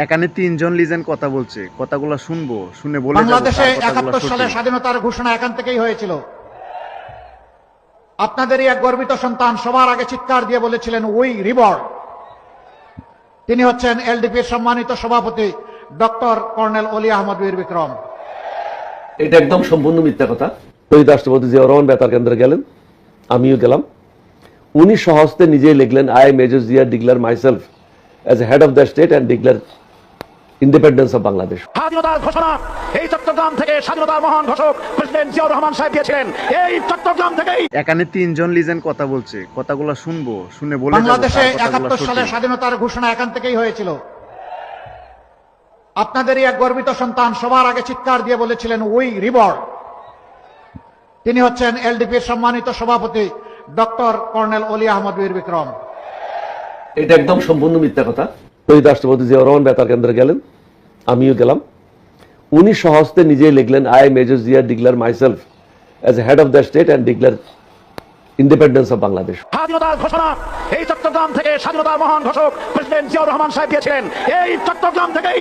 এখানে তিনজন লিজেন্ড কথা বলছে, কথাগুলো শুনবো, শুনে বলে যাবো বাংলাদেশে কার কথাগুলো ৭১ সালে সঠিক। স্বাধীনতার ঘোষণা এখান থেকেই হয়েছিল। আপনাদেরই এক গর্বিত সন্তান সবার আগে চিৎকার দিয়ে বলেছিলেন উই রিবর্ন। তিনি হচ্ছেন এলডিপির সম্মানিত সভাপতি ডক্টর কর্নেল অলি আহমদ বীর বিক্রম। এটা একদম সম্পূর্ণ মিথ্যা কথা। শহীদ রাষ্ট্রপতি জিয়াউর রহমান বেতার কেন্দ্রে গেলেন, আমিও গেলাম। উনি সহস্তে নিজেই লিখলেন, I major Zia declare myself as head of the state and declare independence of Bangladesh. স্বাধীনতার ঘোষণা এই চট্টগ্রাম থেকে স্বাধীনতার মহান ঘোষক প্রেসিডেন্ট জিয়াউর রহমান সাহেব দিয়েছিলেন। এই চট্টগ্রাম থেকেই এখানে তিনজন লিজেন্ড কথা বলছে, কথাগুলো শুনবো, শুনে বলে যাবো বাংলাদেশে কার কথাগুলো ৭১ সালে সঠিক। স্বাধীনতার ঘোষণা এখান থেকেই হয়েছিল। আপনাদেরই এক গর্বিত সন্তান সবার আগে চিৎকার দিয়ে বলেছিলেন উই রিবর্ন। তিনি হচ্ছেন এলডিপির সম্মানিত সভাপতি ডক্টর কর্নেল অলি আহমদ বীর বিক্রম। এটা একদম সম্পূর্ণ মিথ্যা কথা। শহীদ রাষ্ট্রপতি জিয়াউর রহমান বেতার কেন্দ্রে গেলেন, আমিও গেলাম। উনি সহস্তে নিজেই লিখলেন, I major Zia declare myself as head of the state and declare independence of Bangladesh. স্বাধীনতার ঘোষণা এই চট্টগ্রাম থেকে স্বাধীনতার মহান ঘোষক প্রেসিডেন্ট জিয়াউর রহমান সাহেব দিয়েছিলেন। এই চট্টগ্রাম থেকেই